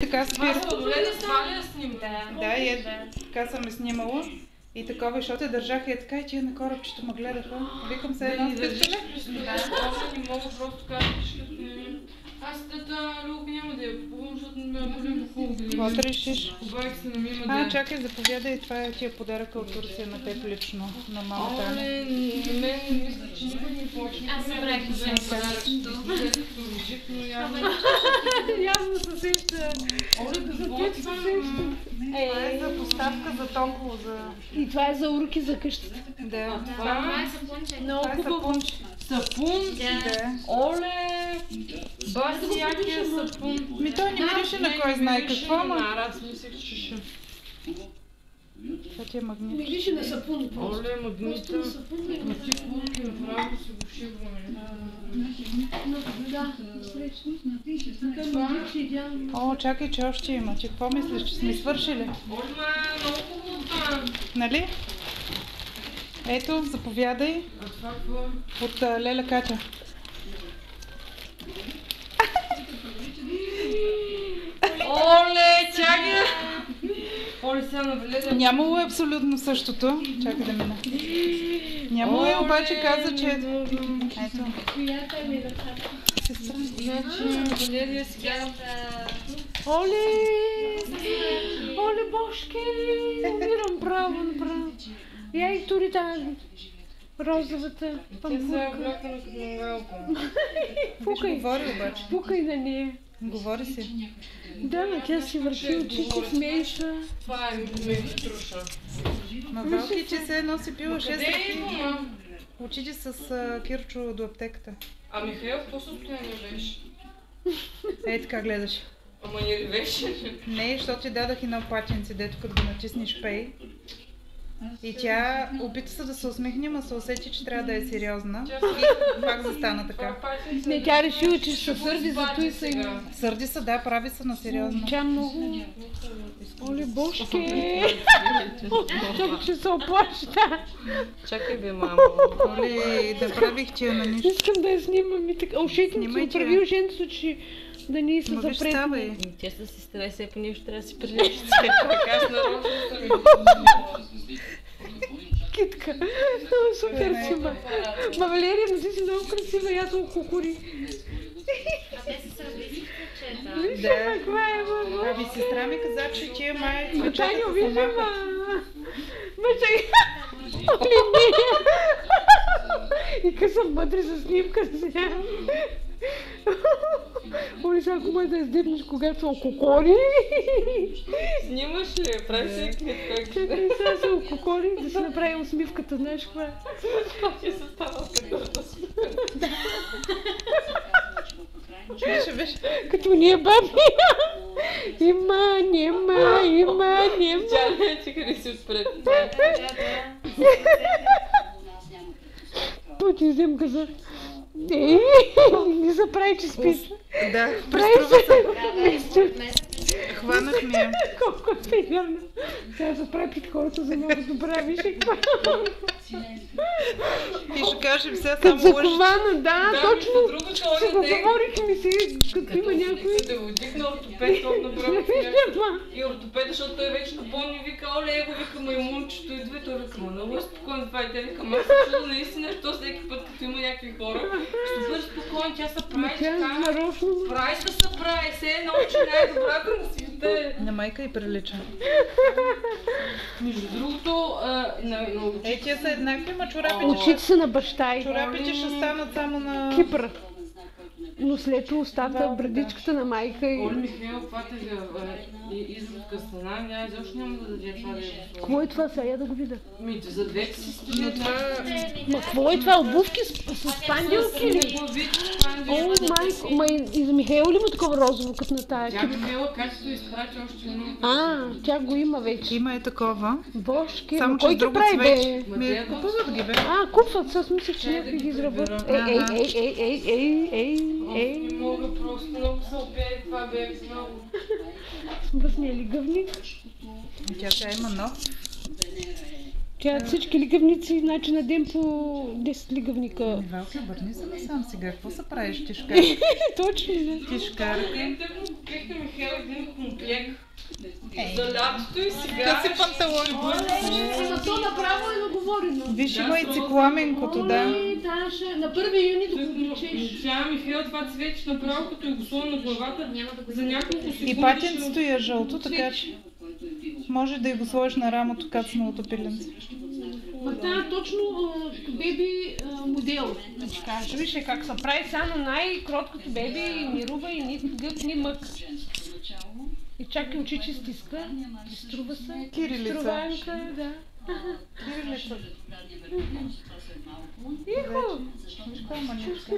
Така спира. Да, Да, така съм снимала. И такова, защото я държах и така, и тия на корабчето ме гледаха. Викам се едно спирче. Да, не мога просто кажеш. Аз тата Любо няма да я купувам, защото не ме полюбим хубави. Какво да решиш? Обайк се на мима да. Чакай, заповядай, това е тия подаръка от Турция на теб лично, на мамата. Оле, мен мисля, че никой не почне. Аз събрах но Явно се сеща. Оле, какво е това? Това е за поставка за топло, за... И това е за уроки за къщата. Да. Това е сапунче. Много Това е хубаво. сапунче. Сапун? Да. Оле, баси якия сапун. Ми той не мирише на кой знае какво, ама... Аз мислех, че ще. Това ти е магнит. Мирише на сапун. Оле, магнита. Ма ти кулки направо си го шибваме. Да, срещу. Така мирише идеално. О, чакай, че още има. Че какво мислиш, че сме свършили? Оле, много хубаво това. Нали? Ето, заповядай А това какво е? от Леля Кача. Оле, чакай! Оле, сега навлезе. Нямало е абсолютно същото. Чакай да мина. Нямало е, обаче каза, че... Ето. Коята е ми ръката. Сестра. Значи, Валерия сега... Оле! Оле, бошки! Умирам право, направо. Я и тури тази розовата Те са пампурка. облякана като мангалка. Виж, говори обаче. Пукай на нея. Говори си. Да, но тя си върши очите, смейша. Това е мегитруша. Ма Валки, че се едно си пила 6 Къде е ръки. има? Отиди с Кирчо до аптеката. А Михаил в какво състояние беше? Ей така гледаш. Ама не ревеше. Не, защото ти дадах едно платенце, дето като го натиснеш пей. И тя опита се да се усмихне, но се усети, че трябва да е сериозна. И пак застана така. Не, тя решила, че ще се сърди, зато и са има. Сърди се, да, прави се на сериозно. Тя много... Оле, бошки! Чакай, че се оплаща. Чакай бе, мамо. Оли, да правих тия на нищо. Искам да я снимам и така. Ушите ми се Снимай, че. оправи ушенцето, че да не се Ма виж, запретне. ставай. Тя са си стреса, по нещо трябва да си прилежи. Така аз нарочно съм ми. Китка. Много супер си ма. Ма Валерия, но си много красива, я съм кукури. А те са сърдични кучета. Виж Да. каква е, мамо. Ами сестра ми каза, че тия май Ма чай не цветята се обижда, махат. ма чай. Оле, не. И късам мъдри за снимка сега. Оле, сега ако може да издебнеш, когато са окукори. Снимаш ли? Прави се клип. Чакай, сега са окукори, да си направим усмивката, знаеш каква е. Ще се става като Виж, Като ние баби. Има, няма. Тя не че къде си отпред. То ти взем каза. Не заправи, че спи. да, Прави преструва се. се. Хванахме я. Колко е приятно. Сега заправи пит хората за много добра, виж и каква. И ще кажем сега Като само лъж. закована, да, точно. Другото Си го говорихме си, като има някой. Да го дигна ортопед, толкова добро. И ортопеда, защото той вече напомни, вика, оле, его вика, маймунчето идва и той вика, много е спокойно това и тя вика, аз се чудо наистина, що всеки път, като има някакви хора, ще бъде спокойно, тя се прави Тя така, нарочно. прави се прави, се едно, че най-добрата на света е. На майка и прилича. Между другото, на Ей, тия са еднакви, ма чорапите, Очите са на баща й. чорапите ще станат само на... Кипър. Но след това остата брадичката на майка и... Оле, Михаил, това те изводка стана, няма изобщо няма да даде това да е. Какво е това сега? Я да го видя. Мите, за двете си Но стоят това... Ма какво е това? Обувки с панделки ли? О, майко, ма и за Михаил ли има такова розово, като на тая Тя китка? Михаила качество изпрати още едно. Тя го има вече. Има е такова. Бошки, Само ма че кой с ги друго прави, бе? цвет. Ми, купуват ги, бе. Купват, аз мисля, че някой ги изработят. Ей. Не мога просто, много се опее това бе, много. Смръсния лигавник. Тя сега има нов. Тя всички лигавници, значи на ден по 10 лигавника. Валки, обърни се насам сега. Какво се правиш? Ти ще Точно, да. Ти ще караш. Купих на Михаил един комплект Ей. за лятото и сега... Къси панталони. Ама то направо е договорено. Виж, има и цикламенкото, да. Даже на 1 юни да го обличеш. Тя Михаил това цвече направо, като е го сложи на главата за няколко секунди. И патенцето е жълто, така че може да и го сложиш на рамото кацановото пиленце. Ма тя е точно беби модел, да ти кажа. Виж как се прави сега на най-кроткото беби и мирува и ни гъб, ни мък. И чака очичи стиска, приструва се. Кирилица. Струванка, да. Кирилица. Ихо! Виж каква маничка.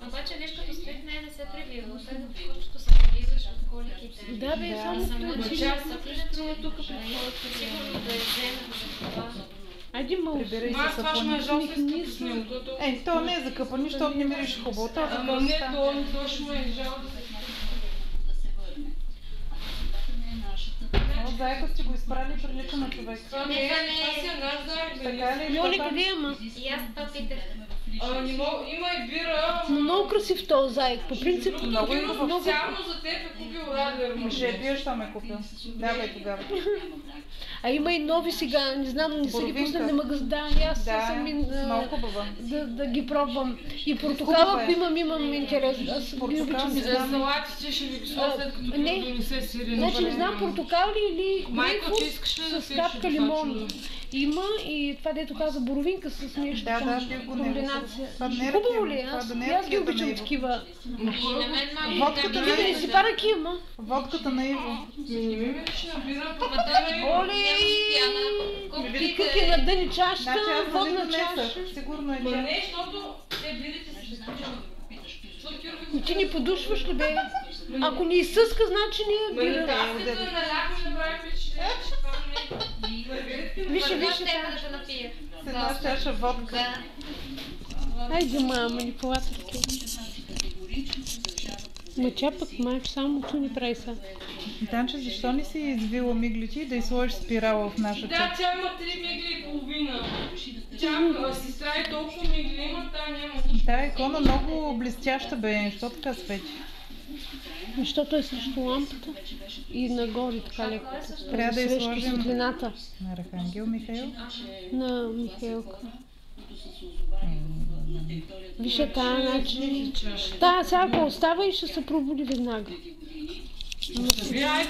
Обаче виж като стои в нея не се превива. Освен в кучето се превиваш от коликите. Да, бе, само Само стои. част са преструва тук пред хората. Сигурно да я вземат за това. Айде мълчи. Прибирай Ма, се това ще ме е сапони. жалко да с него. Ей, то не е закъпан, защото не мириш хубаво. Това е Ама не, просто. то ще ме е жалко да се... О, заека сте го изправили, прилича на човек. Това не е, това си е наш заек, бе. Така ли? Йоли, къде ама? И аз това питах. Не мога, има и бира. Но много красив този заек. По принцип, Много е хубав. Специално за теб е купил радио. Жепия, що ме купил? Давай тогава. а има и нови сега, не знам, не са ги Боровинка. пуснали на магазин. Да, и аз Да, съм много хубава. да ги пробвам. И Хубава портокала е. имам интерес. Аз ги Портокал обичам. не За знам. салатите ще ви писал след като не. донесе сирене. Значи не знам портокал ли или Майко, ти грейпфрут искаш ли да с пиеш капка това лимон. чудо? Има и това, дето каза, боровинка с нещо. Да, там, пих го него. комбинация. Това не е Хубаво ракия, ли? това Аз да не е и аз ги ракията на обичам Иво. такива. И на мен малко Водката така не Да е. не си пара кима. Водката на Иво. Не ми мириш на бира, Оле! И как е на дъни чашата, Значи аз нали водна донесах. чаша. Сигурно е Ма тя. не, защото те бирите се изключват. И ти ни подушваш ли, бе? Ако ни изсъска, значи ни е бира. Аз като наляхме направи впечатление, че това не е. Виж, Върна виж, ще да те напия. С една чаша водка. Да. Айде, мама, манипулаторки. Ма тя пък майч само му ни прави са. Танче, защо не си извила миглите и да изложиш спирала в нашата? Да, тя има 3 мигли и половина. Тя сестра е толкова мигли има, та няма. Тая икона много блестяща бе, що така свети? Защото е срещу лампата и нагоре така леко. Трябва да я Срещу сложим светлината на Архангел Михаил. на Михайлка. Виж е тая начин. Да, сега ако остава и ще се пробуди веднага. Вие, ай,